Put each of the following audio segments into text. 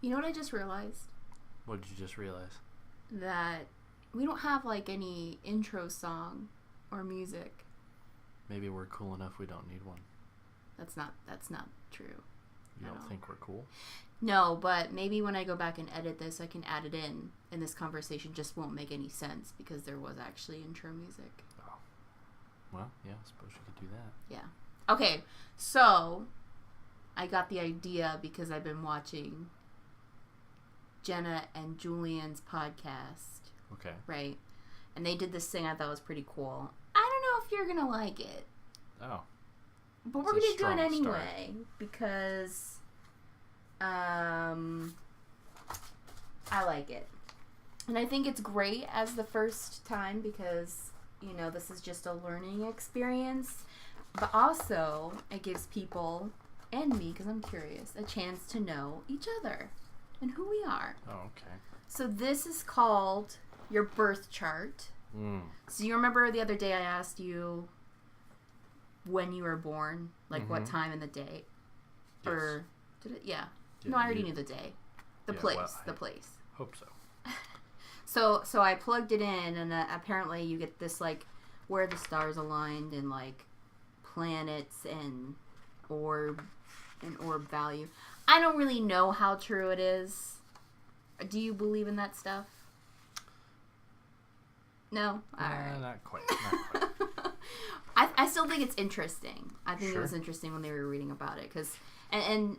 You know what I just realized? What did you just realize? That we don't have like any intro song or music. Maybe we're cool enough we don't need one. That's not true. You don't think we're cool? No, but maybe when I go back and edit this, I can add it in, and this conversation just won't make any sense because there was actually intro music. Oh. Well, yeah, I suppose you could do that. Yeah. Okay, so I got the idea because I've been watching Jenna and Julien's podcast. Okay. Right? And they did this thing I thought was pretty cool. I don't know if you're going to like it. Oh. But we're going to do it anyway because I like it. And I think it's great as the first time because, you know, this is just a learning experience. But also, it gives people, and me, because I'm curious, a chance to know each other and who we are. Oh, okay. So this is called your birth chart. So you remember the other day I asked you when you were born, like what time in the day? Yes. Or did it? Yeah. No, I already knew the day. The place. Hope so. So I plugged it in, and apparently you get this like where the stars aligned and like planets and orb value. I don't really know how true it is. Do you believe in that stuff? No? Alright. Not quite. I still think it's interesting. I think it was interesting when they were reading about it. Cause, and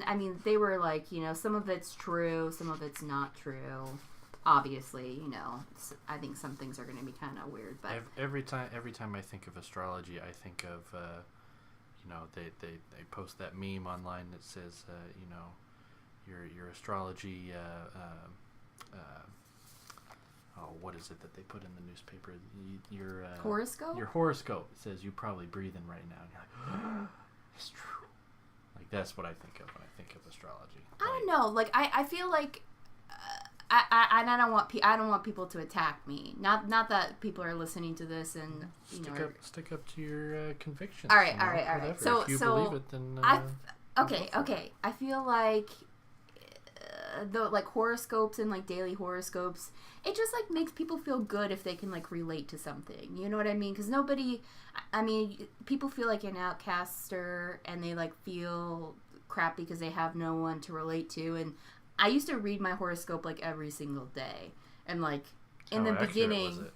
I mean, they were like, you know, some of it's true, some of it's not true. Obviously, you know, I think some things are going to be kind of weird. But every time I think of astrology, I think of, you know, they post that meme online that says, you know, your astrology, what is it that they put in the newspaper? Your horoscope? Your horoscope says you're probably breathing right now. And you're like, it's true. Like, that's what I think of when I think of astrology. I don't know. Like, I feel like I don't want people to attack me. Not that people are listening to this and stick up to your convictions. All right. So if you believe it, then okay. I feel like the like horoscopes and like daily horoscopes, it just like makes people feel good if they can like relate to something. You know what I mean? Because people feel like an outcaster and they like feel crappy because they have no one to relate to. And I used to read my horoscope like every single day, and like in the beginning,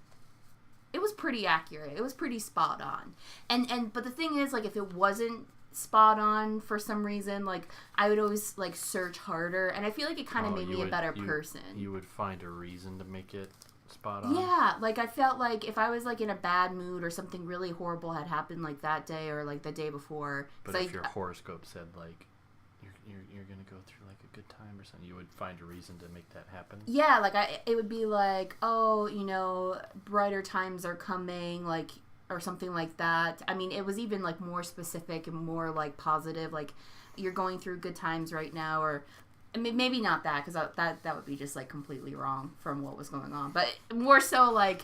it was pretty accurate. It was pretty spot on. And but the thing is, like, if it wasn't spot on for some reason, like, I would always like search harder, and I feel like it kind of made me a better person. You would find a reason to make it spot on. Yeah, like I felt like if I was like in a bad mood or something really horrible had happened like that day or like the day before. But if your horoscope said like you're gonna go through like a good time or something, you would find a reason to make that happen. Yeah, like it would be like, oh, you know, brighter times are coming, like, or something like that. I mean, it was even like more specific and more like positive, like you're going through good times right now, or I mean, maybe not that, because that would be just like completely wrong from what was going on, but more so like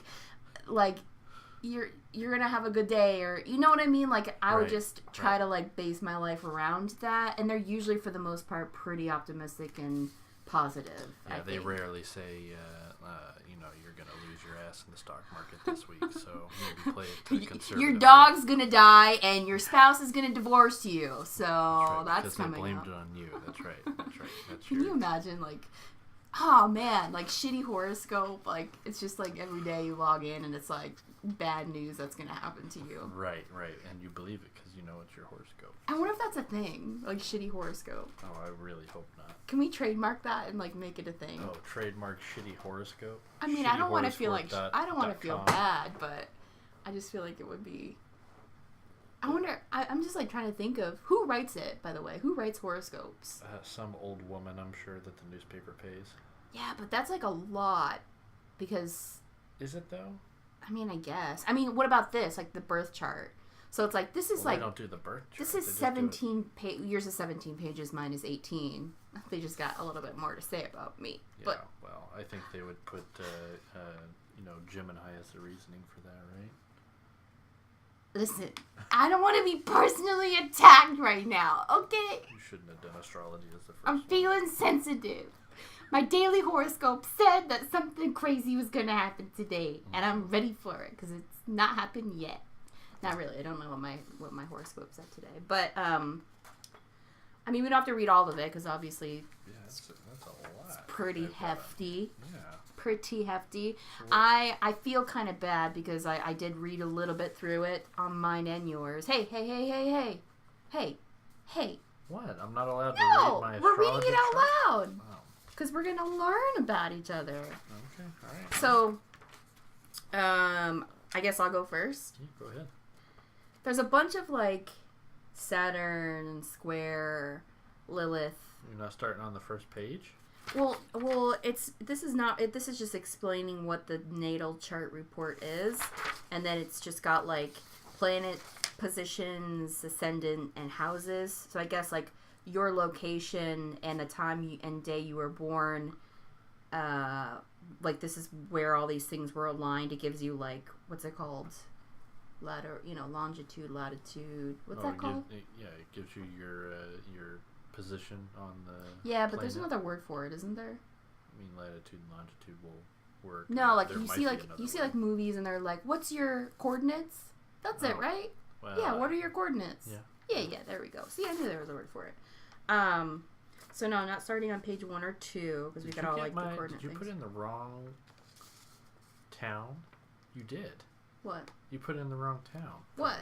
you're gonna have a good day, or you know what I mean? Like I would just try to like base my life around that, and they're usually for the most part pretty optimistic and positive. Yeah, they rarely say you know, you're gonna lose your ass in the stock market this week, so maybe play it to the conservative. Your dog's gonna die and your spouse is gonna divorce you, so that's coming up. They blamed it on you. That's right. Can you imagine, like, oh man, like shitty horoscope, like it's just like every day you log in and it's like bad news that's gonna happen to you. Right, and you believe it because you know it's your horoscope. I wonder if that's a thing, like shitty horoscope. Oh, I really hope not. Can we trademark that and like make it a thing? Oh, trademark shitty horoscope. I mean, I don't want to feel like I don't want to feel bad, but I just feel like it would be. I wonder. I'm just like trying to think of who writes it. By the way, who writes horoscopes? Some old woman, I'm sure, that the newspaper pays. Yeah, but that's like a lot, because. Is it though? I mean, I guess. I mean, what about this? Like the birth chart. So it's like this is they don't do the birth chart. This is 17 yours is 17 pages. Mine is 18. They just got a little bit more to say about me. Yeah, but well, I think they would put you know, Gemini as the reasoning for that, right? Listen, I don't want to be personally attacked right now, okay? You shouldn't have done astrology as the first I'm one. feeling sensitive. My daily horoscope said that something crazy was going to happen today, and I'm ready for it because it's not happened yet. Not really. I don't know what my horoscope said today, but I mean, we don't have to read all of it because obviously that's a lot. It's pretty hefty. Yeah. Pretty hefty. So I feel kind of bad because I did read a little bit through it on mine and yours. Hey. What? I'm not allowed to No, read my we're astrology reading it out chart? loud. Oh, Because we're going to learn about each other. okay. All right. So, I guess I'll go first. Yeah, go ahead. There's a bunch of, like, Saturn, Square, Lilith. You're not starting on the first page? Well, this is just explaining what the natal chart report is. And then it's just got, like, planet positions, ascendant, and houses. So I guess, like, your location and the time and day you were born, like, this is where all these things were aligned. It gives you, like, what's it called? Longitude, latitude. What's that called? It gives you your position on the Yeah, but planet. there's another word for it, isn't there? I mean, latitude and longitude will work. No, like There you might see, be like another you see, word. like movies, and they're like, "What's your coordinates?" That's it, Oh. right? Well, Yeah. What are your coordinates? Yeah. Yeah. There we go. See, I knew there was a word for it. So no, not starting on page 1 or 2 because we got all like the coordinate Did you put things. in the wrong town? You did. What? You put in the wrong town. What?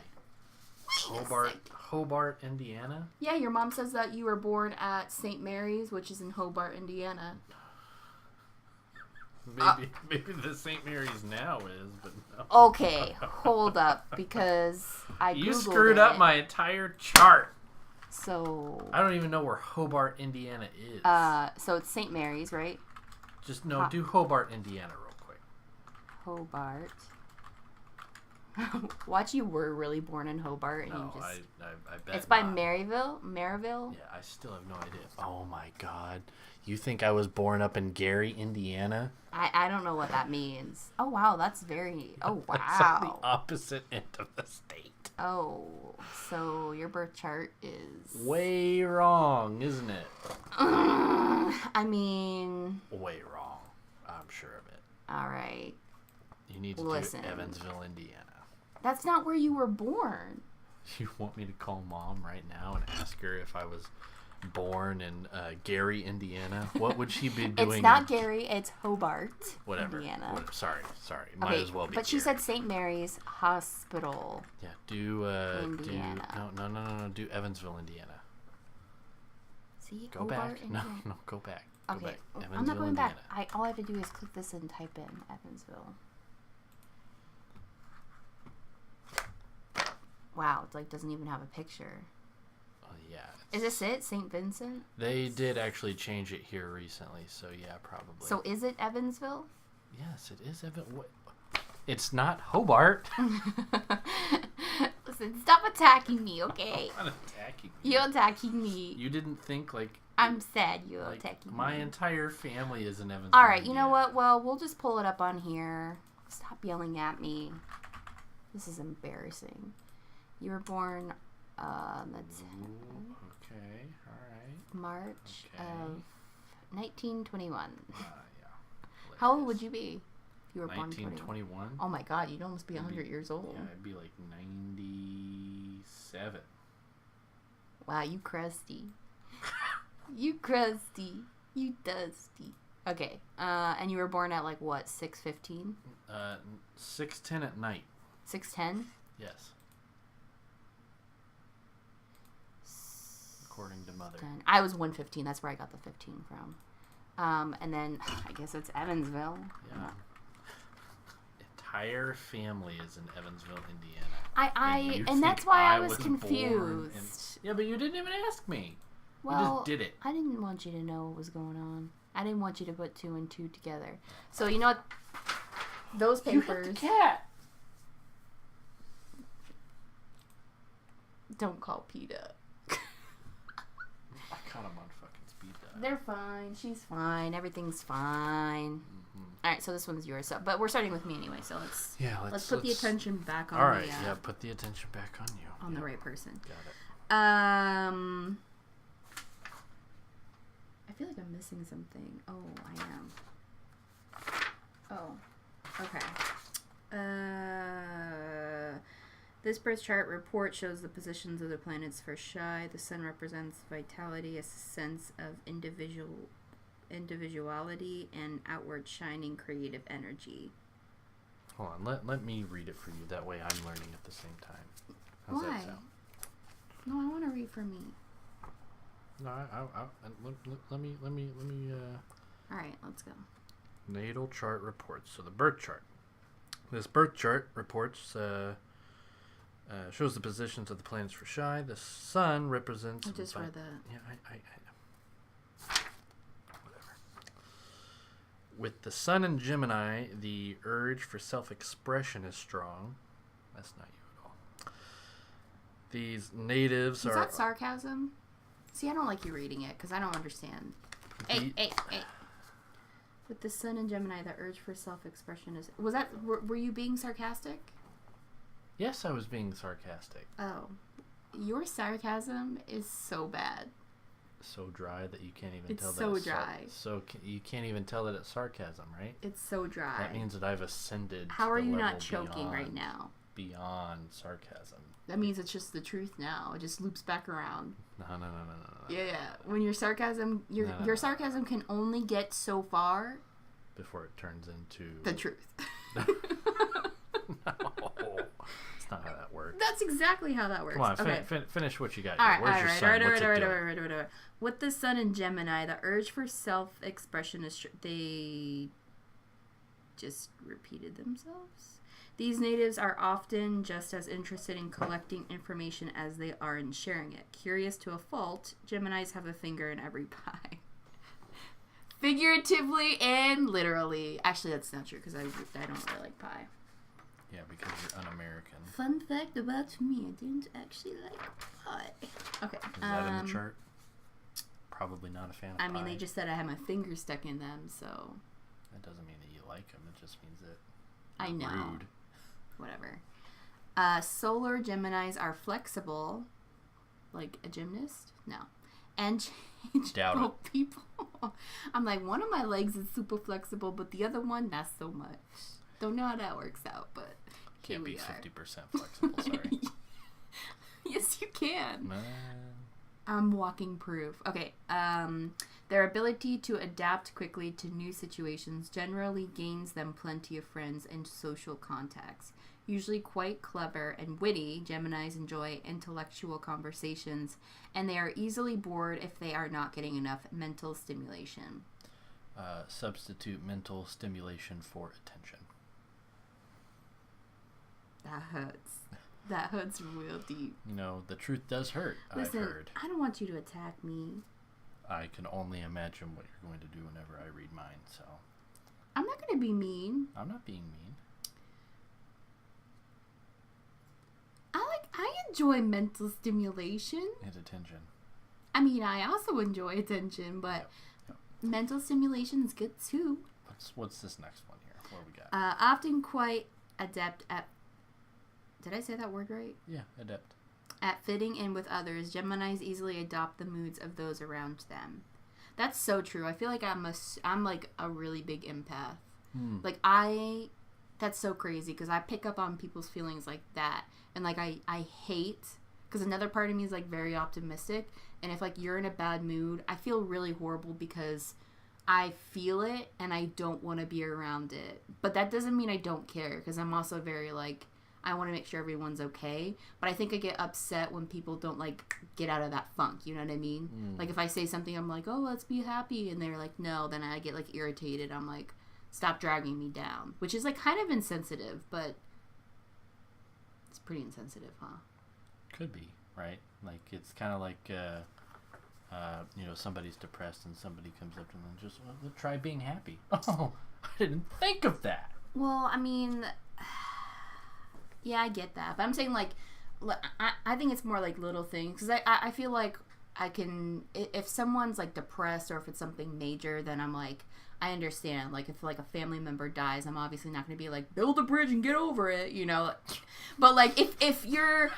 Hobart, Indiana. Yeah, your mom says that you were born at St. Mary's, which is in Hobart, Indiana. Maybe the St. Mary's now is, but no. Okay, hold up, because I You Googled screwed it, up my entire chart. So. I don't even know where Hobart, Indiana is. So it's St. Mary's, right? Just do Hobart, Indiana, real quick. Hobart. Watch, you were really born in Hobart, and No, you just. I bet It's by not. Maryville. Yeah, I still have no idea. Oh my God, you think I was born up in Gary, Indiana? I don't know what that means. Oh wow, that's very. Oh That's on wow. the opposite end of the state. Oh, so your birth chart is. Way wrong, isn't it? I mean. Way wrong. I'm sure of it. All right. You need to Listen. do Evansville, Indiana. That's not where you were born. You want me to call Mom right now and ask her if I was born in Gary, Indiana? What would she be doing? It's not Gary. It's Hobart, Whatever. Indiana. Sorry. Might Okay, as well be. but she Gary. said St. Mary's Hospital. Yeah. Do Indiana. No. Do Evansville, Indiana. See, Go Hobart, back. Indiana. No. Go back. Go Okay, back. I'm Evansville, not going Indiana. back. All I have to do is click this and type in Evansville. Wow, it like doesn't even have a picture. Oh yeah. Is this it, St. Vincent? They did actually change it here recently, so yeah, probably. So is it Evansville? Yes, it is What? It's not Hobart. Listen, stop attacking me, okay? I'm not attacking you. You're attacking me. You didn't think like I'm sad you're like attacking my me. entire family is in Evansville. All right, you know Indiana. what? Well, we'll just pull it up on here. Stop yelling at me. This is embarrassing. You were born, let's Ooh, okay, all right. March Okay. of 1921. Yeah. How old would you be if you were born in 1921? Oh my God, you'd almost be I'd be- 100 years old. Yeah, I'd be like 97. Wow, you crusty. You crusty. You dusty. Okay, and you were born at like what, 6:15? 6:10 at night. 6:10? Yes. According to Mother. I was 1:15. That's where I got the 15 from. And then I guess it's Evansville. Yeah. Entire family is in Evansville, Indiana. You And that's think why I was born confused. Yeah, but you didn't even ask me. Well, you just did it. I didn't want you to know what was going on. I didn't want you to put 2 and 2 together. So you know what? Those papers. Cat. Don't call PETA. I caught him on fucking speed dial. They're fine. She's fine. Everything's fine. Mm-hmm. All right, so this one's yours. So, but we're starting with me anyway, so let's put the attention back on. All right, put the attention back on you. On the right person. Got it. I feel like I'm missing something. Oh, I am. Oh, okay. This birth chart report shows the positions of the planets for Shy. The sun represents vitality, a sense of individuality, and outward shining creative energy. Hold on, let me read it for you. That way I'm learning at the same time. How's Why? that sound? No, I want to read for me. No, let me. All right, let's go. Natal chart reports. So the birth chart. This birth chart reports shows the positions of the planets for Shy. The sun represents. I just read that. Yeah, whatever. With the sun in Gemini, the urge for self-expression is strong. That's not you at all. These natives Is are. Is that sarcasm? See, I don't like you reading it because I don't understand. Hey. With the sun in Gemini, the urge for self-expression is... Was that... Were you being sarcastic? Yes, I was being sarcastic. Oh. Your sarcasm is so bad. So dry that you can't even tell that it's so dry. You can't even tell that it's sarcasm, right? It's so dry. That means that I've ascended. How are you not choking right now? Beyond sarcasm. That means it's just the truth now. It just loops back around. No. Yeah. When your sarcasm, your sarcasm can only get so far before it turns into the truth. No, it's not how that works. That's exactly how that works. Come on, okay. finish what you got. All right, Where's your sun? What's it doing? With the sun in Gemini, the urge for self-expression is... They just repeated themselves. These natives are often just as interested in collecting information as they are in sharing it. Curious to a fault, Geminis have a finger in every pie. Figuratively and literally. Actually, that's not true because I don't really like pie. Yeah, because you're un-American. Fun fact about me, I didn't actually like pie. Okay. Is that in the chart? Probably not a fan of pie. I mean, they just said I have my finger stuck in them, so... That doesn't mean that you like them. It just means that I know. Rude. Whatever. Solar Geminis are flexible. Like a gymnast? No. And changeable people. I'm like, one of my legs is super flexible, but the other one, not so much. Don't know how that works out, but can't be 50% flexible, sorry. Yes, you can. Man. I'm walking proof. Okay. Their ability to adapt quickly to new situations generally gains them plenty of friends and social contacts. Usually quite clever and witty, Geminis enjoy intellectual conversations, and they are easily bored if they are not getting enough mental stimulation. Substitute mental stimulation for attention. That hurts. That hurts real deep. You know, the truth does hurt. Listen, I've heard. I don't want you to attack me. I can only imagine what you're going to do whenever I read mine, so... I'm not going to be mean. I'm not being mean. I enjoy mental stimulation. And attention. I mean, I also enjoy attention, but Yep. mental stimulation is good too. What's this next one here? What do we got? Often quite adept at... Did I say that word right? Yeah, adept. At fitting in with others, Geminis easily adopt the moods of those around them. That's so true. I feel like I'm like a really big empath. Like that's so crazy because I pick up on people's feelings like that, and like I hate, because another part of me is like very optimistic, and if like you're in a bad mood, I feel really horrible because I feel it and I don't want to be around it. But that doesn't mean I don't care, because I'm also very like, I want to make sure everyone's okay. But I think I get upset when people don't like get out of that funk. You know what I mean? Like if I say something, I'm like, oh, let's be happy, and they're like, no, then I get like irritated. I'm like, stop dragging me down, which is like kind of insensitive, but it's pretty insensitive, huh? Could be, right? Like it's kind of like you know, somebody's depressed and somebody comes up to them and just, well, try being happy. Oh, I didn't think of that. Well, I mean, yeah, I get that, but I'm saying like, I think it's more like little things, because I feel like if someone's like depressed or if it's something major, then I'm like, I understand. Like if like a family member dies, I'm obviously not going to be like, build a bridge and get over it, you know. But like if you're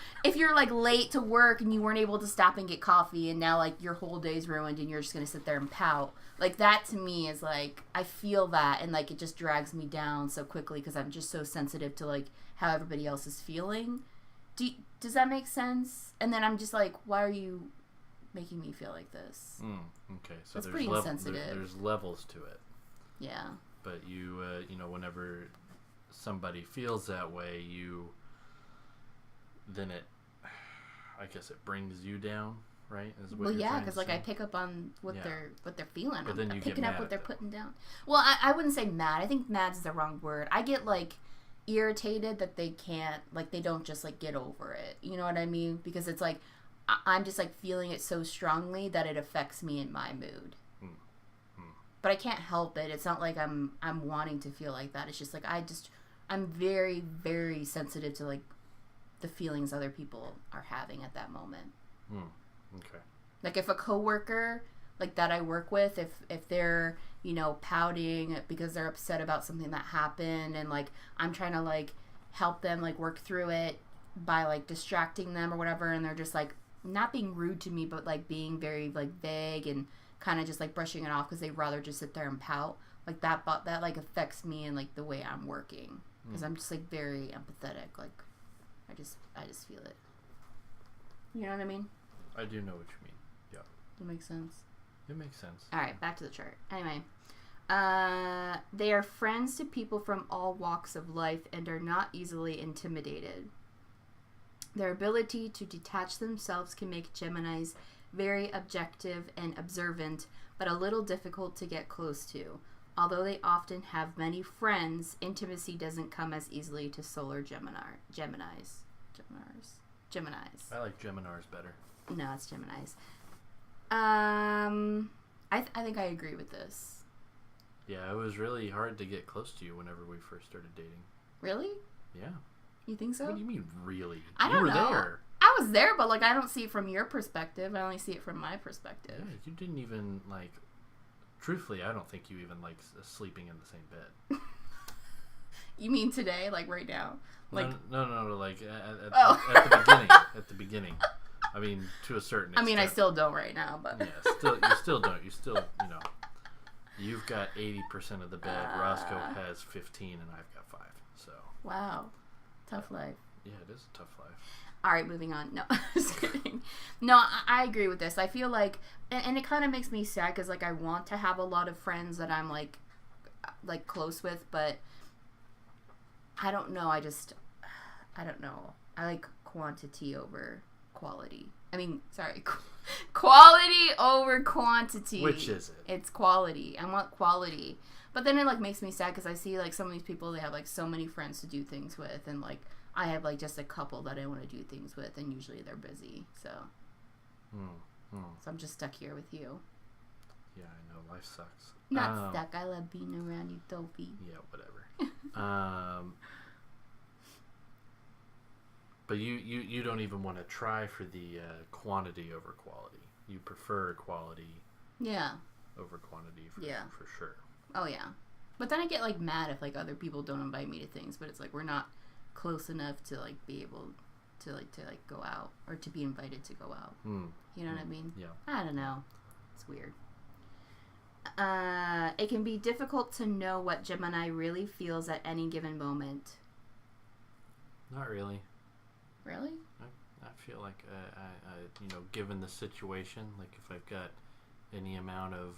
like late to work and you weren't able to stop and get coffee and now like your whole day's ruined and you're just going to sit there and pout, like that to me is like, I feel that, and like it just drags me down so quickly because I'm just so sensitive to like how everybody else is feeling. Does that make sense? And then I'm just like, why are you making me feel like this? Okay, so that's pretty insensitive. There's levels to it. Yeah. But you know, whenever somebody feels that way, then I guess it brings you down, right? Well, yeah, because like I pick up on what they're feeling. But then I'm you picking get up mad what they're at putting down. Well, I wouldn't say mad. I think mad's the wrong word. I get like irritated that they can't, like they don't just like get over it. You know what I mean? Because it's like I'm just like feeling it so strongly that it affects me in my mood. But I can't help it. It's not like I'm wanting to feel like that. It's just like I'm very, very sensitive to like the feelings other people are having at that moment. Okay. Like if a coworker like that I work with, if they're, you know, pouting because they're upset about something that happened, and like I'm trying to like help them like work through it by like distracting them or whatever, and they're just like not being rude to me, but like being very like vague and kind of just like brushing it off because they'd rather just sit there and pout, like that like affects me and like the way I'm working, because I'm just like very empathetic. Like I just feel it. You know what I mean? I do know what you mean. Yeah. It makes sense. It makes sense. All right, back to the chart. Anyway, they are friends to people from all walks of life and are not easily intimidated. Their ability to detach themselves can make Geminis very objective and observant, but a little difficult to get close to. Although they often have many friends, intimacy doesn't come as easily to solar Geminis. I like Geminis better. No, it's Geminis. I think I agree with this. Yeah, it was really hard to get close to you whenever we first started dating. Really? Yeah. You think so? What do you mean, really? I don't know. You were there. I was there, but like I don't see it from your perspective. I only see it from my perspective. Yeah, you didn't even like. Truthfully, I don't think you even like sleeping in the same bed. You mean today, like right now? Like no, like at the beginning. At the beginning. I mean, to a certain extent. I mean, I still don't right now, but yeah, you still don't. You still, you know, you've got 80% of the bed. Roscoe has 15, and I've got 5. So. Wow, tough life. Yeah, it is a tough life. All right, moving on. No, just kidding. No, I agree with this. I feel like, and it kind of makes me sad because like I want to have a lot of friends that I'm like close with, but I don't know. I don't know. I like quantity over quality. I mean, sorry, quality over quantity. Which is it? It's quality. I want quality. But then it like makes me sad because I see like some of these people, they have like so many friends to do things with, and like I have like just a couple that I want to do things with, and usually they're busy. So I'm just stuck here with you. Yeah, I know, life sucks. Not stuck. I love being around you, Dopey. Yeah, whatever. But you don't even want to try for the quantity over quality. You prefer quality. Yeah. Over quantity. For sure. Oh yeah. But then I get like mad if like other people don't invite me to things, but it's like we're not close enough to like be able to go out or to be invited to go out. You know what I mean? Yeah. I don't know. It's weird. It can be difficult to know what Gemini really feels at any given moment. Not really. Really? I feel like I given the situation, like if I've got any amount of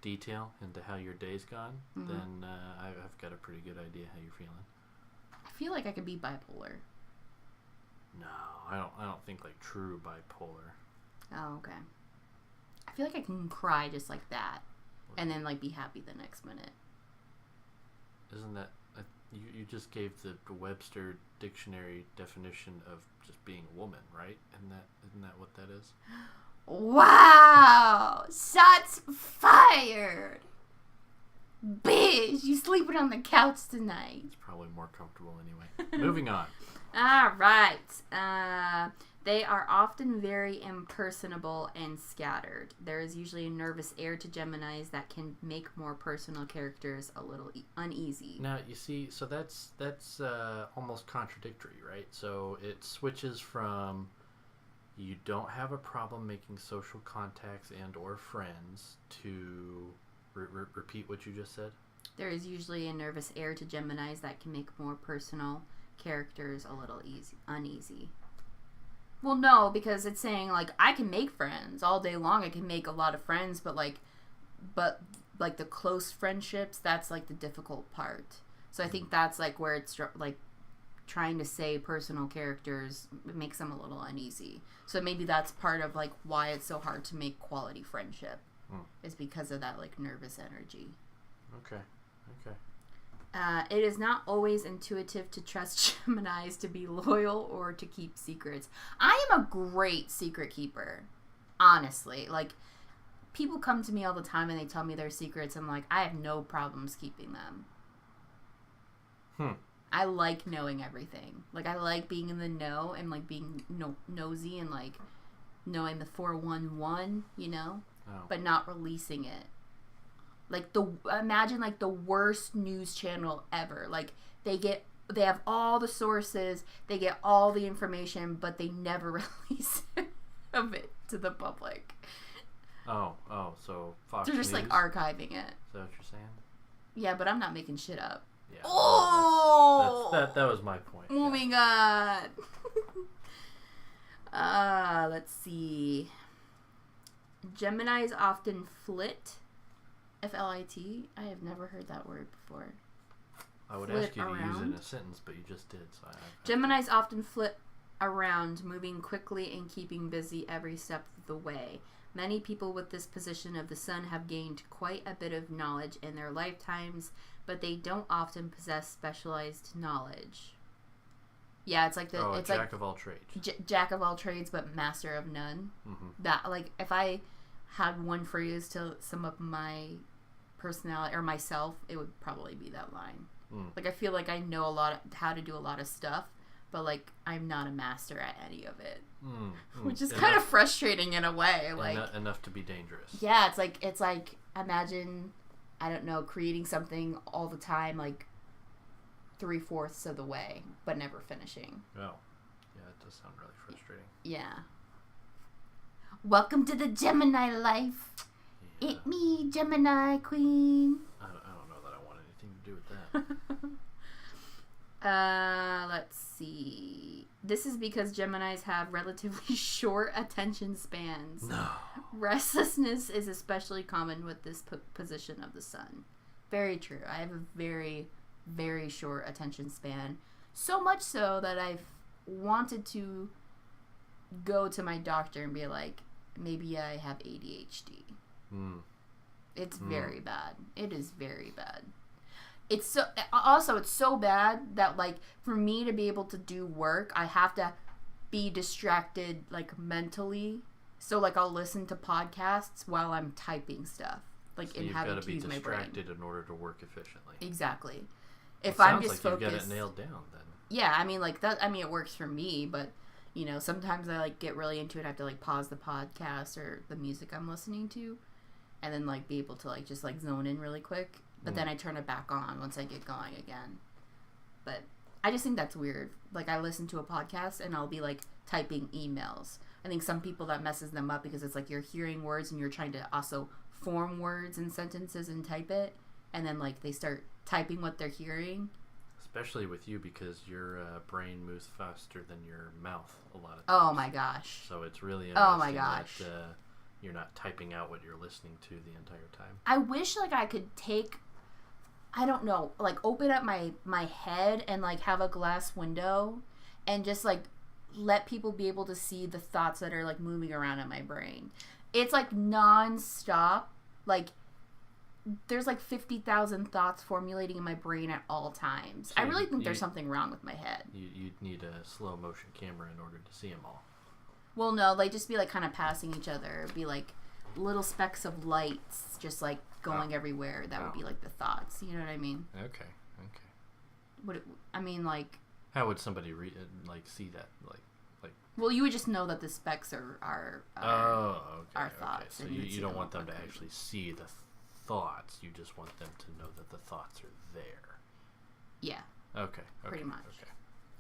detail into how your day's gone, then I've got a pretty good idea how you're feeling. I feel like I could be bipolar. No, I don't think like true bipolar. Oh, okay. I feel like I can cry just like that, and then like be happy the next minute. Isn't that you just gave the Webster dictionary definition of just being a woman, right? Isn't that what that is? Wow! Shots fired! Bitch, you sleeping on the couch tonight. It's probably more comfortable anyway. Moving on. All right. They are often very impersonable and scattered. There is usually a nervous air to Geminis that can make more personal characters a little uneasy. Now, you see, so that's almost contradictory, right? So it switches from you don't have a problem making social contacts and or friends to repeat what you just said. There is usually a nervous air to Geminis that can make more personal characters a little uneasy. Well, no, because it's saying, like, I can make friends all day long. I can make a lot of friends, but the close friendships, that's, like, the difficult part. So I think that's, like, where it's, like, trying to say personal characters makes them a little uneasy. So maybe that's part of, like, why it's so hard to make quality friendship is because of that, like, nervous energy. Okay. It is not always intuitive to trust Geminis to be loyal or to keep secrets. I am a great secret keeper, honestly. Like, people come to me all the time and they tell me their secrets, and, like, I have no problems keeping them. I like knowing everything. Like, I like being in the know and, like, being nosy and, like, knowing the 411, you know? But not releasing it. Like, imagine, like, the worst news channel ever. Like, they have all the sources, they get all the information, but they never release of it to the public. So Fox They're just, News? like, archiving it. Is that what you're saying? Yeah, but I'm not making shit up. Yeah. Oh! That was my point. Moving on. Let's see. Geminis often flit. F-L-I-T. I have never heard that word before. I would ask you to use it in a sentence, but you just did. So Geminis often flit around, moving quickly and keeping busy every step of the way. Many people with this position of the sun have gained quite a bit of knowledge in their lifetimes, but they don't often possess specialized knowledge. Yeah, it's like it's jack like of all trades. Jack of all trades, but master of none. Mm-hmm. That, like, if I had one phrase to sum up my personality or myself, it would probably be that line. Like, I feel like I know how to do a lot of stuff, but, like, I'm not a master at any of it, which is kind of frustrating in a way. Like, enough to be dangerous. Yeah, it's like imagine, I don't know, creating something all the time, like 3/4 of the way, but never finishing. Oh, yeah, it does sound really frustrating. Yeah. Welcome to the Gemini life. Yeah. It me, Gemini queen. I don't know that I want anything to do with that. Let's see. This is because Geminis have relatively short attention spans. No. Restlessness is especially common with this position of the sun. Very true. I have a very, very short attention span. So much so that I've wanted to go to my doctor and be like, maybe I have ADHD. It's very bad. It is very bad. It's so bad that, like, for me to be able to do work, I have to be distracted, like, mentally. So, like, I'll listen to podcasts while I'm typing stuff, like, so and having to use my brain. You've got to be distracted in order to work efficiently. Exactly. If Well, I'm just sounds like focused, you've got it nailed down then. Yeah, I mean, like, that. I mean, it works for me, but, you know, sometimes I, like, get really into it. I have to, like, pause the podcast or the music I'm listening to, and then, like, be able to, like, just, like, zone in really quick. But then I turn it back on once I get going again. But I just think that's weird. Like, I listen to a podcast and I'll be, like, typing emails. I think some people that messes them up because it's like you're hearing words and you're trying to also form words and sentences and type it. And then, like, they start typing what they're hearing. Especially with you because your brain moves faster than your mouth a lot of times. Oh, my gosh. So it's really interesting oh, my gosh. that you're not typing out what you're listening to the entire time. I wish, like, I could take... I don't know, like, open up my head and, like, have a glass window and just, like, let people be able to see the thoughts that are, like, moving around in my brain. It's, like, non-stop. Like, there's, like, 50,000 thoughts formulating in my brain at all times. So I really think there's something wrong with my head. You'd need a slow-motion camera in order to see them all. Well, no, they just be, like, kind of passing each other. Be, like, little specks of lights just, like, going everywhere. That would be, like, the thoughts. You know what I mean? Okay. I mean, like... How would somebody see that? Like Well, you would just know that the specs are thoughts. So you don't want them to actually see the thoughts. You just want them to know that the thoughts are there. Yeah. Okay. Pretty much. Okay.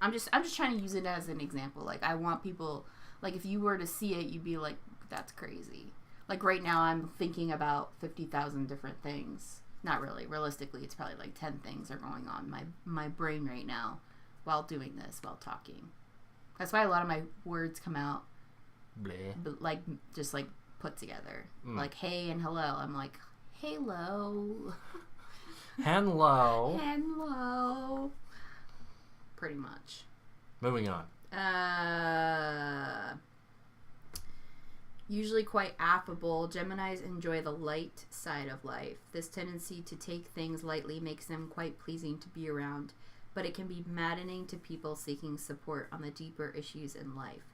I'm just trying to use it as an example. Like, I want people, like, if you were to see it, you'd be like, that's crazy. Like, right now I'm thinking about 50,000 different things. Not really. Realistically, it's probably like 10 things are going on in my brain right now while doing this, while talking. That's why a lot of my words come out like just like put together. Like hey and hello. I'm like, hello. Hello. Hello. Pretty much. Moving on. Usually quite affable, Geminis enjoy the light side of life. This tendency to take things lightly makes them quite pleasing to be around, but it can be maddening to people seeking support on the deeper issues in life.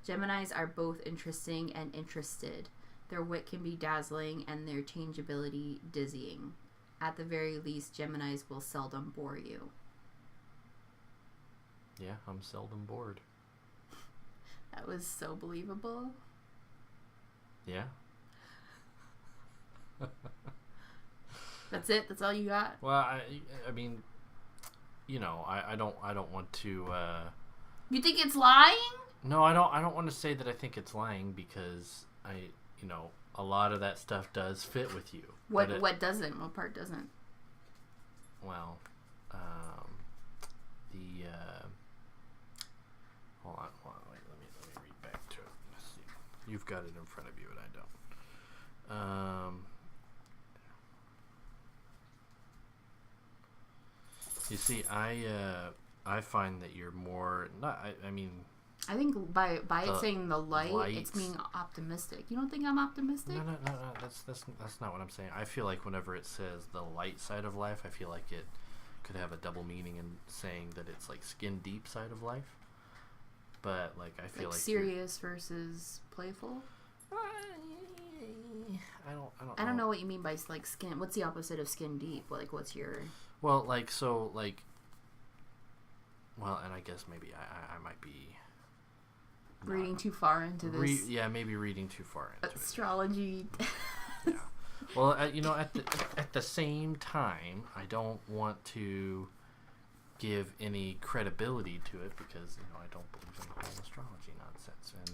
Geminis are both interesting and interested. Their wit can be dazzling and their changeability dizzying. At the very least, Geminis will seldom bore you. Yeah, I'm seldom bored. That was so believable. Yeah. That's it? That's all you got? Well, I mean, you know, I don't want to. You think it's lying? No, I don't want to say that I think it's lying because a lot of that stuff does fit with you. What doesn't? What part doesn't? Well, hold on, wait, let me read back to it. Let's see. You've got it in front of you, and I don't. You see, I find that you're more not. I mean. I think by it saying the light, it's being optimistic. You don't think I'm optimistic? No. That's not what I'm saying. I feel like whenever it says the light side of life, I feel like it could have a double meaning in saying that it's like skin deep side of life. But like I feel like serious versus playful. I don't know what you mean by like skin. What's the opposite of skin deep? Like what's your? Well, like so like. Well, and I guess maybe I might be. Reading too far into this. Maybe reading too far into astrology. Yeah. Well, at the same time, I don't want to give any credibility to it because I don't believe in the whole astrology nonsense, and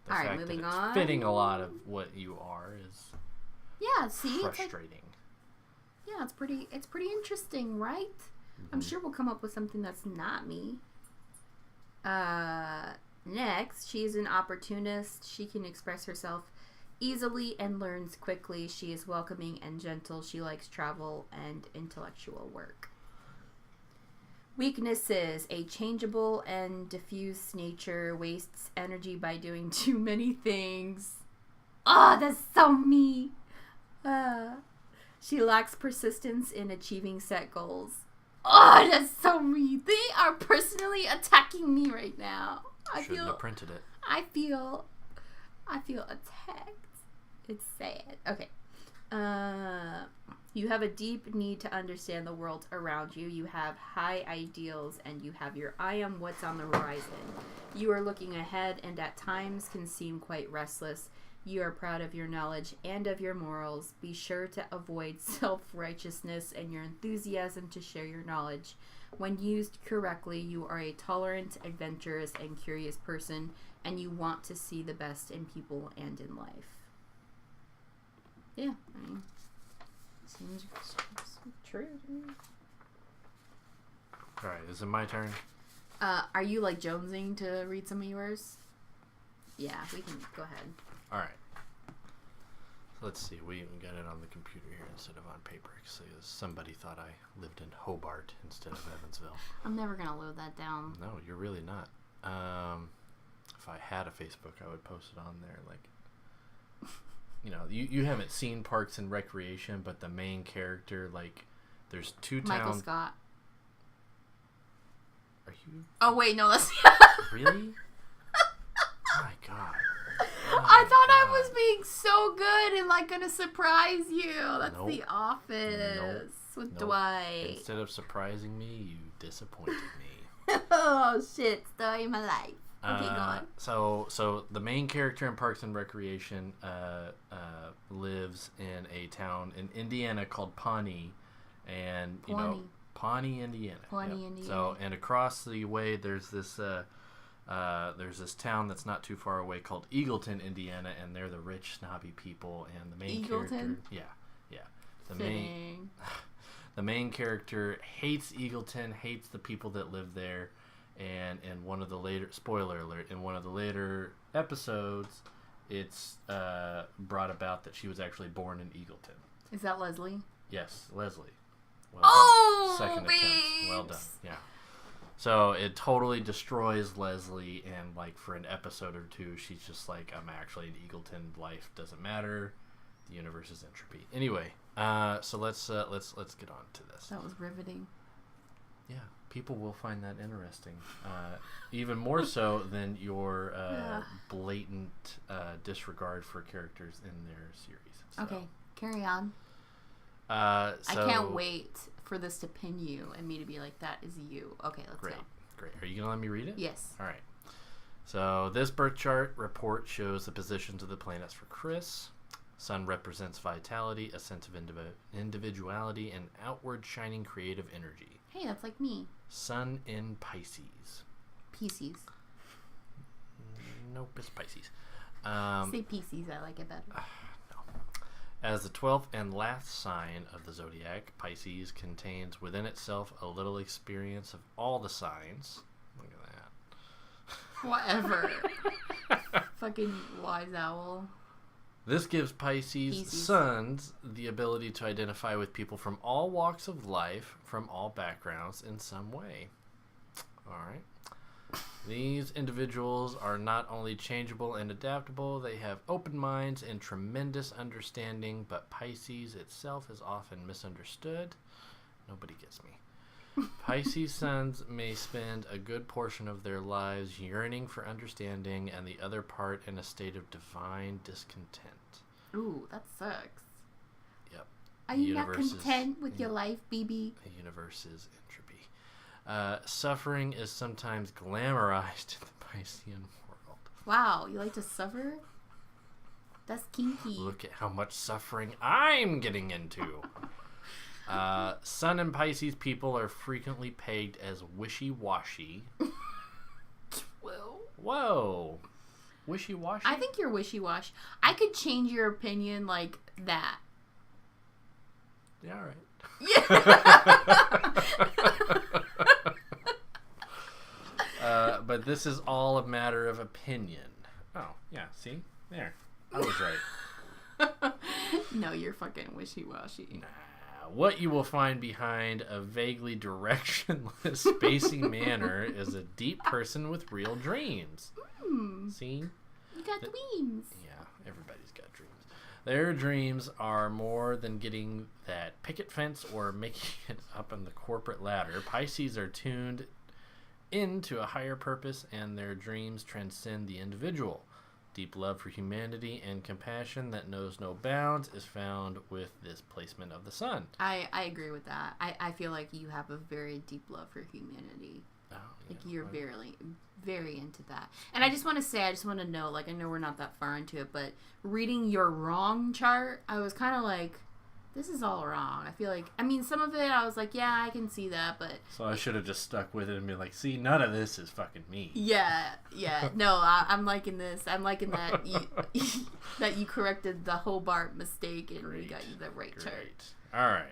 the fact that it's fitting a lot of what you are is frustrating. It's pretty interesting, right? Mm-hmm. I'm sure we'll come up with something that's not me. Next, she's an opportunist. She can express herself easily and learns quickly. She is welcoming and gentle. She likes travel and intellectual work. Weaknesses: a changeable and diffuse nature, wastes energy by doing too many things. Oh, that's so me. She lacks persistence in achieving set goals. Oh, that's so me. They are personally attacking me right now. Shouldn't have printed it. I feel attacked. It's sad. Okay. You have a deep need to understand the world around you. You have high ideals and you have your eye on what's on the horizon. You are looking ahead and at times can seem quite restless. You are proud of your knowledge and of your morals. Be sure to avoid self-righteousness and your enthusiasm to share your knowledge. When used correctly, you are a tolerant, adventurous, and curious person, and you want to see the best in people and in life. Yeah, I mean, seems true to me. Alright, is it my turn? Are you like jonesing to read some of yours? Yeah, we can go ahead. Alright. Let's see, we got it on the computer here instead of on paper because somebody thought I lived in Hobart instead of Evansville. I'm never going to load that down. No, you're really not. If I had a Facebook, I would post it on there. Like, you haven't seen Parks and Recreation, but the main character, like, there's two towns. Michael Scott. Are you? Oh, wait, no, that's... Really? My God. I thought I was being so good and like gonna surprise you. That's The Office with Dwight. Instead of surprising me, you disappointed me. Oh shit! Story of my life. Okay, go on. So the main character in Parks and Recreation lives in a town in Indiana called Pawnee, and Pawnee, Indiana. Pawnee, Indiana. So, and across the way there's this town that's not too far away called Eagleton, Indiana, and they're the rich, snobby people, and the main character, the main character hates Eagleton, hates the people that live there. And in one of the later, spoiler alert, in one of the later episodes, it's brought about that she was actually born in Eagleton. Is that Leslie? Yes, Leslie. Well done. Second attempt. Well done. Yeah. So it totally destroys Leslie, and like for an episode or two, she's just like, I'm actually in Eagleton. Life doesn't matter. The universe is entropy. Anyway, so let's get on to this. That was riveting. Yeah. People will find that interesting, even more so than your blatant disregard for characters in their series. So. Okay, carry on. So, I can't wait for this to pin you and me to be like, that is you. Okay, let's go. Great. Are you going to let me read it? Yes. All right. So this birth chart report shows the positions of the planets for Chris. Sun represents vitality, a sense of individuality, and outward shining creative energy. Hey, that's like me. Sun in Pisces. Pisces. Nope, it's Pisces. Say Pisces, I like it better. No. As the 12th and last sign of the zodiac, Pisces contains within itself a little experience of all the signs. Look at that. Whatever. Fucking wise owl. This gives Pisces sons the ability to identify with people from all walks of life, from all backgrounds in some way. All right. These individuals are not only changeable and adaptable, they have open minds and tremendous understanding, but Pisces itself is often misunderstood. Nobody gets me. Pisces sons may spend a good portion of their lives yearning for understanding, and the other part in a state of divine discontent. Ooh, that sucks. Yep. Are you not content with your life, BB? The universe is entropy. Suffering is sometimes glamorized in the Piscean world. Wow, you like to suffer? That's kinky. Look at how much suffering I'm getting into. Sun and Pisces people are frequently pegged as wishy-washy. Whoa. Wishy-washy? I think you're wishy-washy. I could change your opinion like that. Yeah, all right. Yeah. But this is all a matter of opinion. Oh, yeah, see? There. I was right. No, you're fucking wishy-washy. Nah. What you will find behind a vaguely directionless, spacey manner is a deep person with real dreams. See? You got dreams. Yeah, everybody's got dreams. Their dreams are more than getting that picket fence or making it up on the corporate ladder. Pisces are tuned into a higher purpose, and their dreams transcend the individual. Deep love for humanity and compassion that knows no bounds is found with this placement of the sun. I agree with that. I feel like you have a very deep love for humanity. Oh, yeah, like you're very into that. And I just want to know, like, I know we're not that far into it, but reading your wrong chart, I was kind of like, this is all wrong. I feel like, I mean, some of it I was like, yeah, I can see that, but... So I should have just stuck with it and been like, see, none of this is fucking me. Yeah. No, I'm liking this. I'm liking that that you corrected the Hobart mistake and we got you the right chart. All right.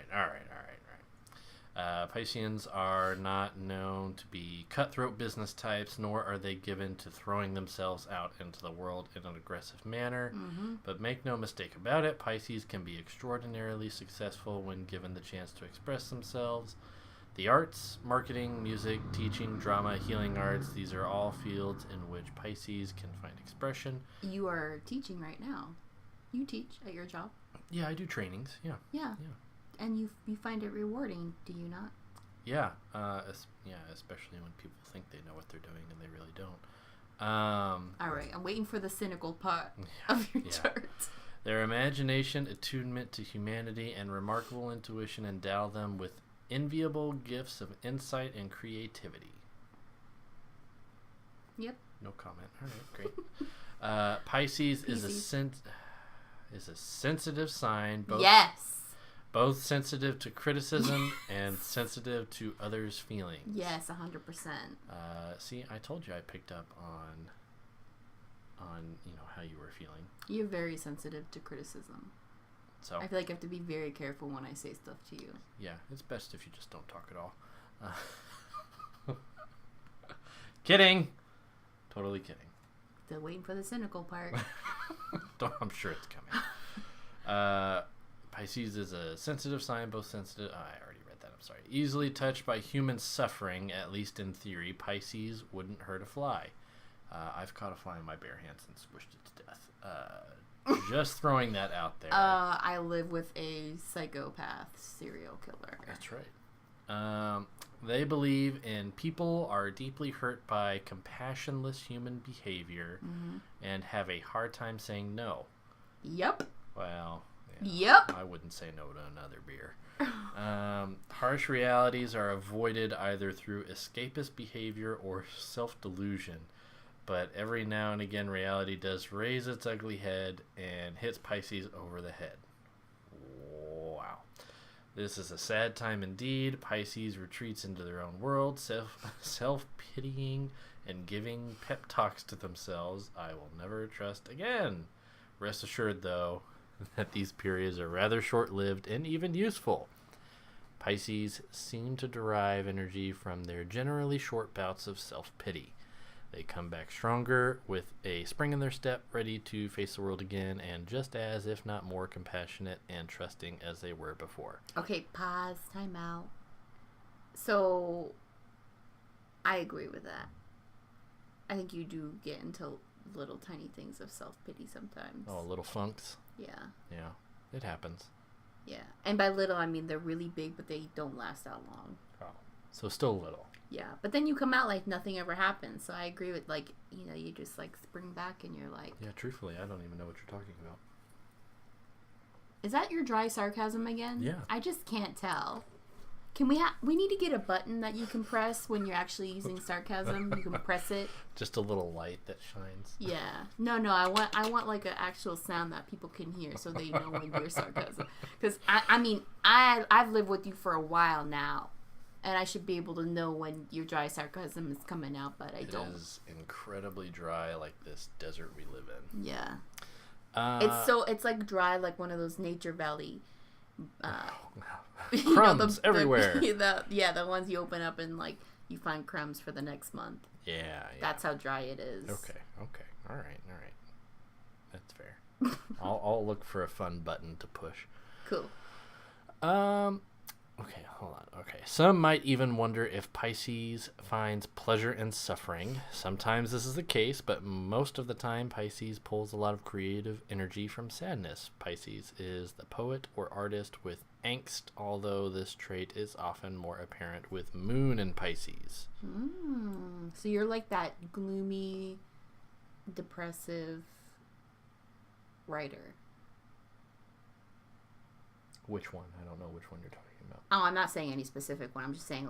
Pisceans are not known to be cutthroat business types, nor are they given to throwing themselves out into the world in an aggressive manner. Mm-hmm. But make no mistake about it, Pisces can be extraordinarily successful when given the chance to express themselves. The arts, marketing, music, teaching, drama, healing arts, these are all fields in which Pisces can find expression. You are teaching right now. You teach at your job. Yeah, I do trainings. Yeah. And you find it rewarding, do you not? Yeah, especially when people think they know what they're doing and they really don't. All right, I'm waiting for the cynical part of your chart. Their imagination, attunement to humanity, and remarkable intuition endow them with enviable gifts of insight and creativity. Yep. No comment. All right, great. Pisces is a sensitive sign. Both sensitive to criticism and sensitive to others' feelings. Yes, 100%. See, I told you I picked up on how you were feeling. You're very sensitive to criticism. So I feel like I have to be very careful when I say stuff to you. Yeah, it's best if you just don't talk at all. Kidding. Totally kidding. Still waiting for the cynical part. I'm sure it's coming. Pisces is a sensitive sign, both sensitive. I already read that. I'm sorry. Easily touched by human suffering, at least in theory. Pisces wouldn't hurt a fly. I've caught a fly in my bare hands and squished it to death. Just throwing that out there. I live with a psychopath serial killer. That's right. They believe in people are deeply hurt by compassionless human behavior and have a hard time saying no. Yep. Well, yep. I wouldn't say no to another beer. Harsh realities are avoided either through escapist behavior or self-delusion. But every now and again, reality does raise its ugly head and hits Pisces over the head. Wow. This is a sad time indeed. Pisces retreats into their own world, self-pitying and giving pep talks to themselves. I will never trust again. Rest assured, though, that these periods are rather short-lived and even useful. Pisces seem to derive energy from their generally short bouts of self-pity. They come back stronger with a spring in their step, ready to face the world again, and just as, if not more, compassionate and trusting as they were before. Okay, pause, time out. So, I agree with that. I think you do get into little tiny things of self-pity sometimes. Oh, little funks? Yeah. Yeah, it happens. Yeah, and by little, I mean they're really big, but they don't last that long. Oh, so still little. Yeah, but then you come out like nothing ever happened. So I agree with, like, you just like spring back and you're like... Yeah, truthfully, I don't even know what you're talking about. Is that your dry sarcasm again? Yeah. I just can't tell. Can we need to get a button that you can press when you're actually using sarcasm. You can press it. Just a little light that shines. Yeah. No, I want like an actual sound that people can hear so they know when you're sarcasm. Because I've lived with you for a while now. And I should be able to know when your dry sarcasm is coming out, but I don't. It is incredibly dry, like this desert we live in. Yeah. It's like dry, like one of those Nature Valley. Crumbs everywhere. The ones you open up and like you find crumbs for the next month. Yeah. That's how dry it is. Okay. All right. That's fair. I'll look for a fun button to push. Cool. Okay, hold on. Okay. Some might even wonder if Pisces finds pleasure in suffering. Sometimes this is the case, but most of the time Pisces pulls a lot of creative energy from sadness. Pisces is the poet or artist with angst, although this trait is often more apparent with Moon in Pisces. So you're like that gloomy, depressive writer. Which one? I don't know which one you're talking about. Oh, I'm not saying any specific one. I'm just saying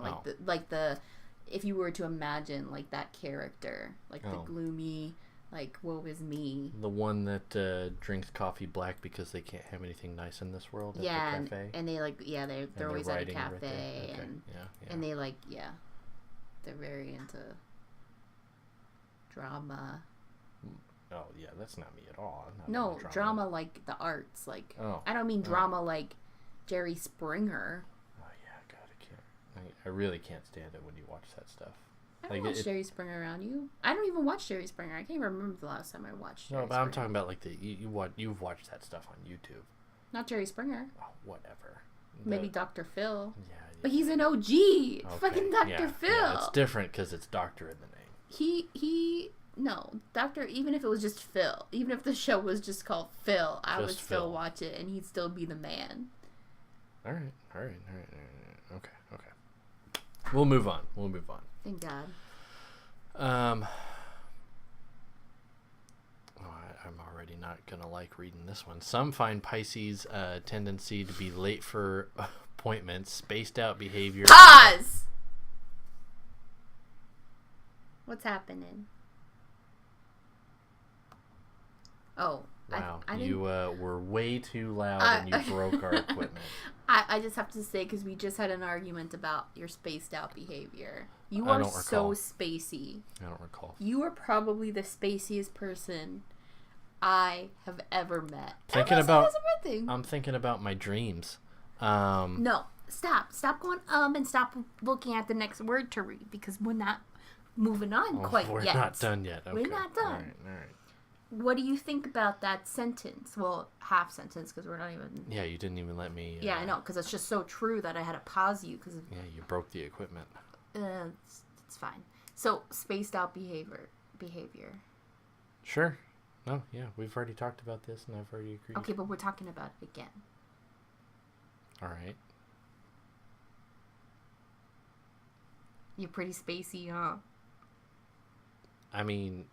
if you were to imagine like that character, like the gloomy, like woe is me. The one that drinks coffee black because they can't have anything nice in this world at the cafe. And they they're always at a cafe and they they're very into drama. Oh yeah, that's not me at all. No, drama like the arts, like I don't mean drama like Jerry Springer. Oh yeah, God, I really can't stand it when you watch that stuff. I don't watch Jerry Springer around you. I don't even watch Jerry Springer. I can't even remember the last time I watched Jerry Springer. I'm talking about like you've watched that stuff on YouTube. Not Jerry Springer. Oh, whatever. Maybe Dr. Phil. Yeah. But he's an OG. Okay. Fucking Dr. Phil. Yeah, it's different because it's Doctor in the name. No, Doctor, even if it was just Phil, even if the show was just called Phil, I would still watch it and he'd still be the man. All right. Okay. We'll move on. Thank God. I'm already not going to like reading this one. Some find Pisces' tendency to be late for appointments, spaced out behavior. Pause! What's happening? Oh. Wow, I you were way too loud and you broke our equipment. I just have to say, because we just had an argument about your spaced out behavior. You are so spacey. I don't recall. You are probably the spaciest person I have ever met. I'm thinking about my dreams. No, stop going and stop looking at the next word to read, because we're not moving on quite yet. We're not done yet. Okay. We're not done. All right. What do you think about that sentence? Well, half sentence, because we're not even... Yeah, you didn't even let me... Yeah, I know, because it's just so true that I had to pause you. Yeah, you broke the equipment. It's fine. So, spaced out behavior. Sure. No, yeah, we've already talked about this, and I've already agreed. Okay, but we're talking about it again. All right. You're pretty spacey, huh? I mean...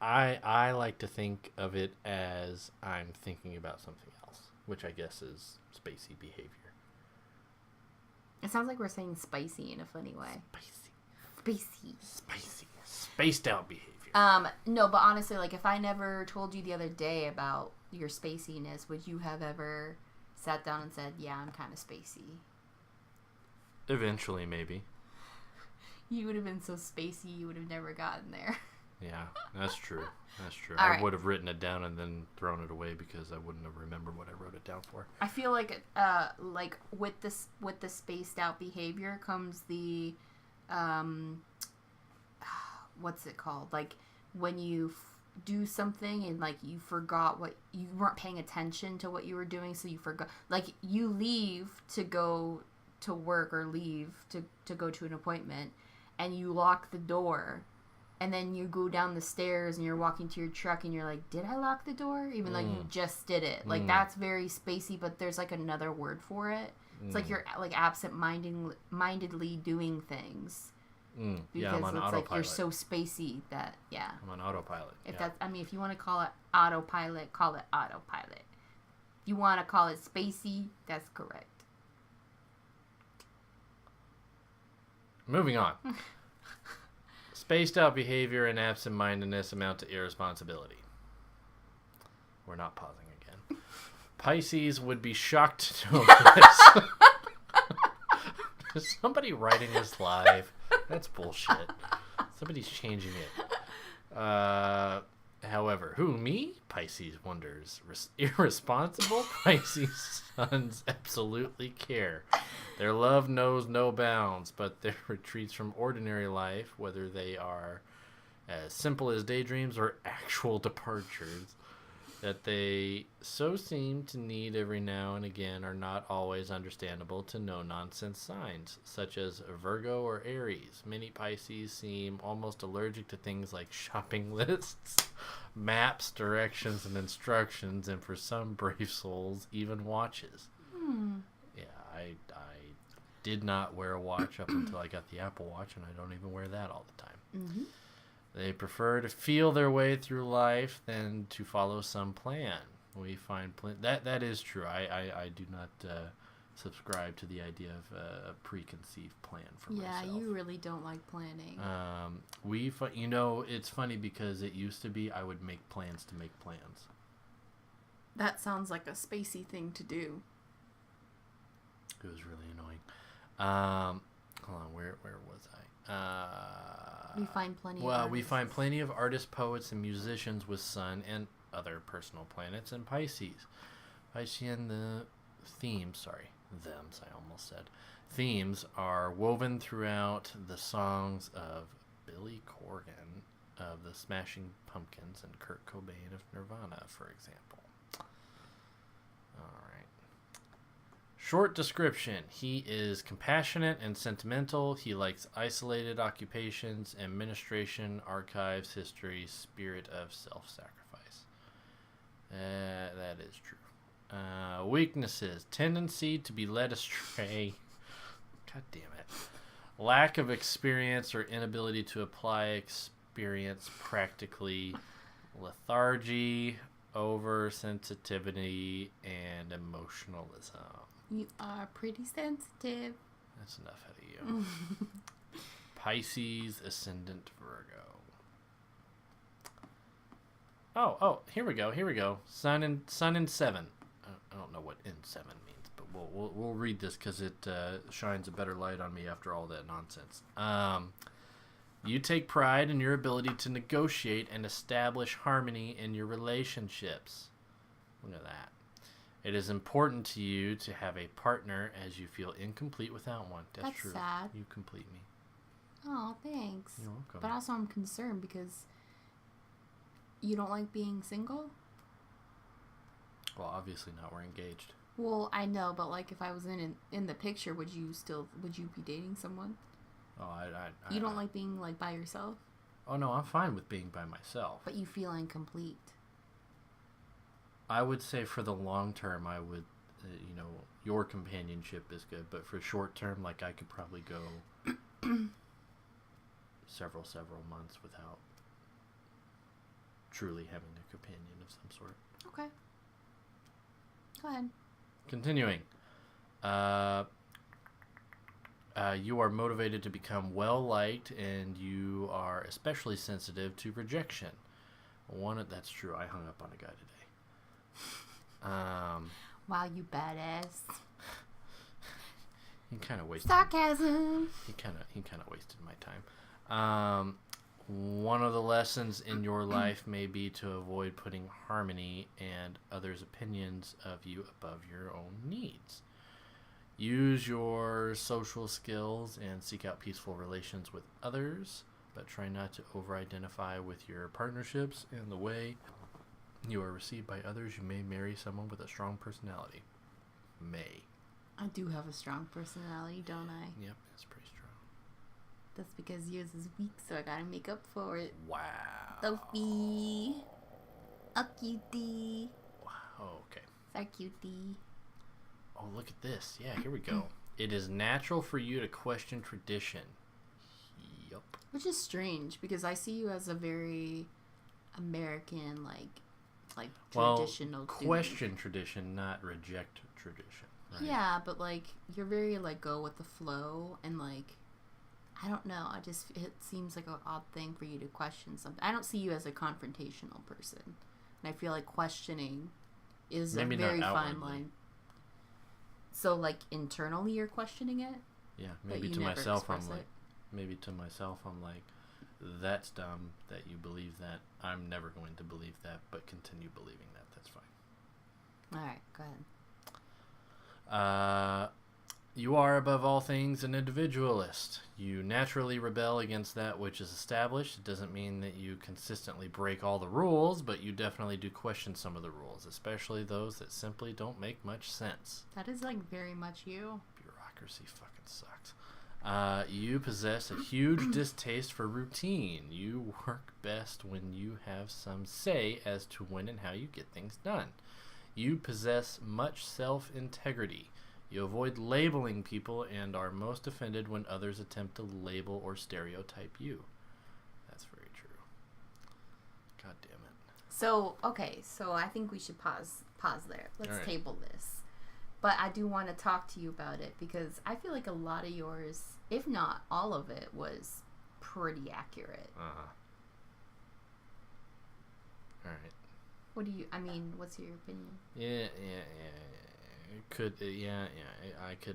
I like to think of it as I'm thinking about something else, which I guess is spacey behavior. It sounds like we're saying spicy in a funny way. Spicy. Spaced out behavior. No, but honestly, like, if I never told you the other day about your spaciness, would you have ever sat down and said, yeah, I'm kind of spacey? Eventually, maybe. You would have been so spacey, you would have never gotten there. Yeah, that's true. All I right. would have written it down and then thrown it away because I wouldn't have remembered what I wrote it down for. I feel like with the spaced out behavior comes the what's it called? Like when you do something and like you forgot what you weren't paying attention to what you were doing, so you forgot. Like you leave to go to work or leave to go to an appointment, and you lock the door. And then you go down the stairs and you're walking to your truck and you're like, did I lock the door? Even though you just did it. Like, that's very spacey, but there's, like, another word for it. It's like you're, like, absent-mindedly doing things. Yeah, I'm on autopilot. Like you're so spacey that, yeah. I'm on autopilot. If you want to call it autopilot, call it autopilot. If you want to call it spacey, that's correct. Moving on. Spaced out behavior and absent-mindedness amount to irresponsibility. We're not pausing again. Pisces would be shocked to know this. Is somebody writing this live? That's bullshit. Somebody's changing it. However, who, me? Pisces wonders. Irresponsible Pisces sons absolutely care. Their love knows no bounds, but their retreats from ordinary life, whether they are as simple as daydreams or actual departures, that they so seem to need every now and again are not always understandable to no-nonsense signs, such as Virgo or Aries. Many Pisces seem almost allergic to things like shopping lists, maps, directions, and instructions, and for some brave souls, even watches. Yeah, I did not wear a watch up until I got the Apple Watch, and I don't even wear that all the time. Mm-hmm. They prefer to feel their way through life than to follow some plan. We find that is true. I do not subscribe to the idea of a preconceived plan for myself. Yeah, you really don't like planning. It's funny because it used to be I would make plans to make plans. That sounds like a spacey thing to do. It was really annoying. Hold on, where was I? We find plenty. We find plenty of artists, poets, and musicians with Sun and other personal planets in Pisces. Piscean themes are woven throughout the songs of Billy Corgan of the Smashing Pumpkins and Kurt Cobain of Nirvana, for example. All right. Short description. He is compassionate and sentimental. He likes isolated occupations, administration, archives, history, spirit of self-sacrifice. That is true. Weaknesses. Tendency to be led astray. God damn it. Lack of experience or inability to apply experience practically. Lethargy, oversensitivity, and emotionalism. You are pretty sensitive. That's enough out of you. Pisces, ascendant Virgo. Here we go. Sun in 7. I don't know what in 7 means, but we'll read this because it shines a better light on me after all that nonsense. You take pride in your ability to negotiate and establish harmony in your relationships. Look at that. It is important to you to have a partner as you feel incomplete without one. That's true. Sad. You complete me. Oh, thanks. You're welcome. But also I'm concerned because you don't like being single? Well, obviously not. We're engaged. Well, I know, but like if I was in the picture, would you be dating someone? Oh, you don't like being like by yourself? Oh no, I'm fine with being by myself. But you feel incomplete. I would say for the long term, I would, your companionship is good, but for short term, like I could probably go several months without truly having a companion of some sort. Okay. Go ahead. Continuing. You are motivated to become well-liked, and you are especially sensitive to rejection. That's true. I hung up on a guy today. Wow, you badass. He kind of wasted. Sarcasm. He kind of wasted my time. One of the lessons in your life may be to avoid putting harmony and others' opinions of you above your own needs. Use your social skills and seek out peaceful relations with others, but try not to over-identify with your partnerships and the way you are received by others. You may marry someone with a strong personality. May. I do have a strong personality, don't I? Yep, it's pretty strong. That's because yours is weak, so I gotta make up for it. Wow. Sophie. A cutie. Wow, okay. Sorry, cutie. Oh, look at this. Yeah, here we go. It is natural for you to question tradition. Yup. Which is strange, because I see you as a very American, like traditional question tradition, not reject tradition. Right? Yeah, but like you're very like go with the flow, and like I don't know, it seems like an odd thing for you to question something. I don't see you as a confrontational person, and I feel like questioning is a very fine line. So like internally you're questioning it? Yeah, maybe to myself I'm like that's dumb that you believe that. I'm never going to believe that, but continue believing that. That's fine. All right, go ahead. You are, above all things, an individualist. You naturally rebel against that which is established. It doesn't mean that you consistently break all the rules, but you definitely do question some of the rules, especially those that simply don't make much sense. That is like very much you. Bureaucracy fucking sucks. You possess a huge distaste for routine. You work best when you have some say as to when and how you get things done. You possess much self-integrity. You avoid labeling people and are most offended when others attempt to label or stereotype you. That's very true. God damn it. So I think we should pause there. Let's table this. But I do want to talk to you about it because I feel like a lot of yours, if not all of it, was pretty accurate. Uh-huh. All right. What's your opinion? Yeah.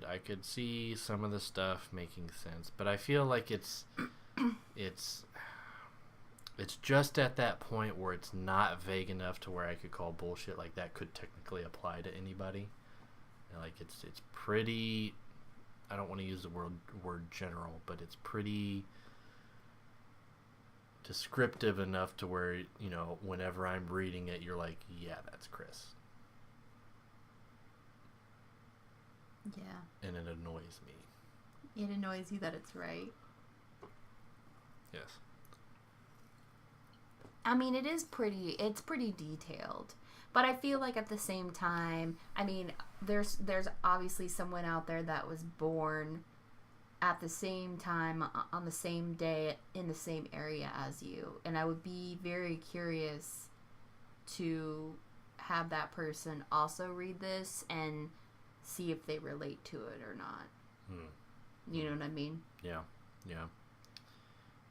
I could see some of the stuff making sense, but I feel like it's just at that point where it's not vague enough to where I could call bullshit like that could technically apply to anybody. Like it's pretty, I don't want to use the word general, but it's pretty descriptive enough to where, whenever I'm reading it, you're like, yeah, that's Chris. Yeah. And it annoys me. It annoys you that it's right? Yes. I mean, it's pretty detailed. But I feel like at the same time, there's obviously someone out there that was born at the same time, on the same day, in the same area as you. And I would be very curious to have that person also read this and see if they relate to it or not. You know what I mean? Yeah.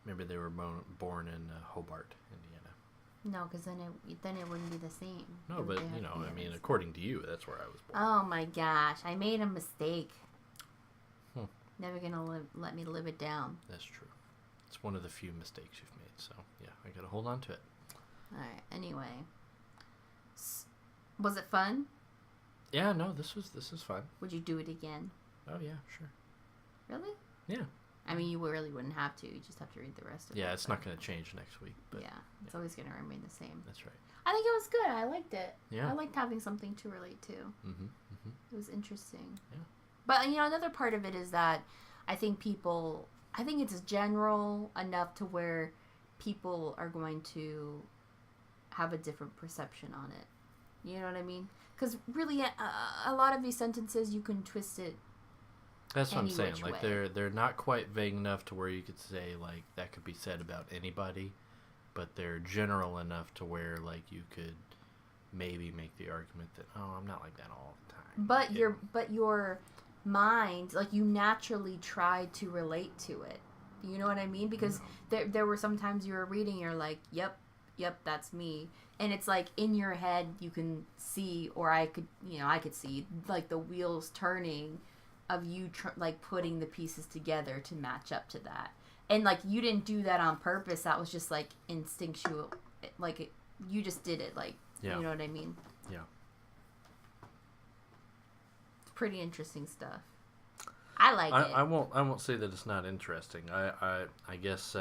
Maybe they were born in Hobart, Indiana. No, because then it wouldn't be the same. No, but I mean, according to you, that's where I was born. Oh my gosh, I made a mistake. Hmm. Never gonna let me live it down. That's true. It's one of the few mistakes you've made, so yeah, I gotta hold on to it. All right. Anyway, was it fun? Yeah, no, this is fun. Would you do it again? Oh yeah, sure. Really? Yeah. I mean, you really wouldn't have to. You just have to read the rest of it. Yeah, it's not going to change next week. But yeah, it's always going to remain the same. That's right. I think it was good. I liked it. Yeah. I liked having something to relate to. Mm-hmm. Mm-hmm. It was interesting. Yeah. But, another part of it is that I think it's general enough to where people are going to have a different perception on it. You know what I mean? Because really, a lot of these sentences, you can twist it. That's what I'm saying. Way. Like they're not quite vague enough to where you could say like that could be said about anybody, but they're general enough to where like you could maybe make the argument that I'm not like that all the time. But your mind, like you naturally try to relate to it. You know what I mean? Because there were some times you were reading, you're like, yep, that's me. And it's like in your head you can see, or I could see like the wheels turning of you like putting the pieces together to match up to that. And like you didn't do that on purpose. That was just like instinctual. Like you just did it. Like you know what I mean? Yeah. It's pretty interesting stuff. I like it. I won't say that it's not interesting. I guess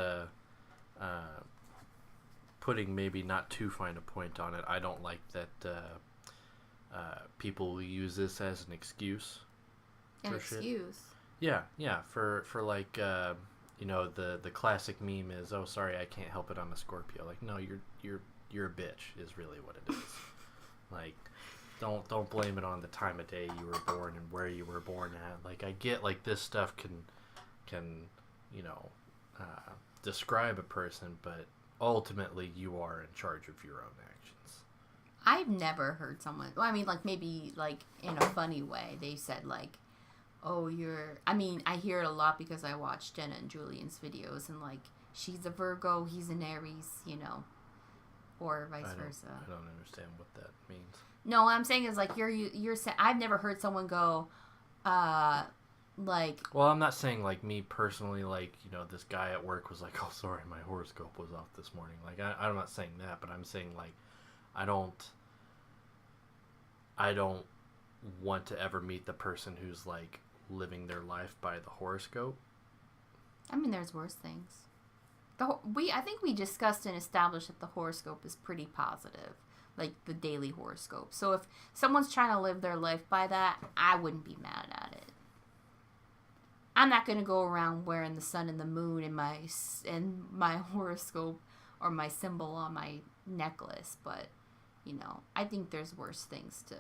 putting maybe not too fine a point on it. I don't like that people use this as an excuse. An excuse. Yeah. For like the classic meme is, oh sorry, I can't help it, I'm a Scorpio. Like no, you're a bitch is really what it is. Like don't blame it on the time of day you were born and where you were born at. Like I get like this stuff can describe a person, but ultimately you are in charge of your own actions. I've never heard someone. Well, I mean, like maybe like in a funny way, they said like, "Oh, I mean, I hear it a lot because I watch Jenna and Julien's videos, and like she's a Virgo, he's an Aries, or vice versa. I don't understand what that means. No, what I'm saying is like you're saying I've never heard someone go, like. Well, I'm not saying like me personally, like this guy at work was like, "Oh, sorry, my horoscope was off this morning." Like I'm not saying that, but I'm saying like I don't want to ever meet the person who's like living their life by the horoscope. I mean, there's worse things. I think we discussed and established that the horoscope is pretty positive, like the daily horoscope. So if someone's trying to live their life by that, I wouldn't be mad at it. I'm not going to go around wearing the sun and the moon in my horoscope or my symbol on my necklace, but I think there's worse things to.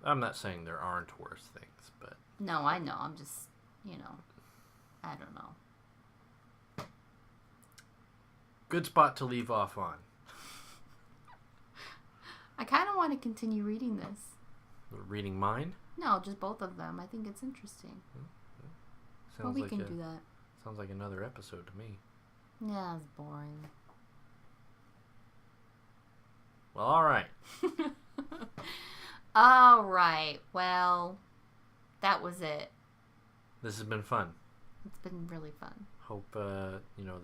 I'm not saying there aren't worse things, but no, I know. I'm just I don't know. Good spot to leave off on. I kind of want to continue reading this. Reading mine? No, just both of them. I think it's interesting. Well, we can do that. Sounds like another episode to me. Yeah, it's boring. Well, all right. All right. Well, that was it. This has been fun. It's been really fun. Hope the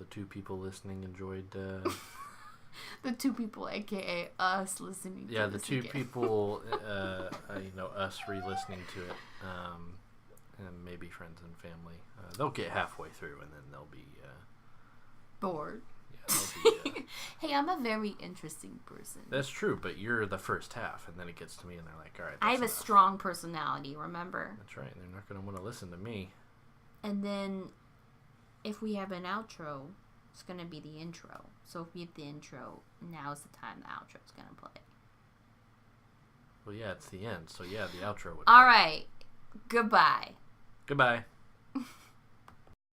two people listening enjoyed. The two people, aka us, listening. Yeah, to the this two again. people, us re-listening to it, and maybe friends and family. They'll get halfway through and then they'll be bored. Yeah, they'll be. Hey, I'm a very interesting person. That's true, but you're the first half, and then it gets to me, and they're like, "All right." I have enough. A strong personality. Remember. That's right. They're not going to want to listen to me. And then, if we have an outro, it's going to be the intro. So if we have the intro, now's the time the outro is going to play. Well, yeah, it's the end. So yeah, the outro would. All right. Goodbye. Goodbye.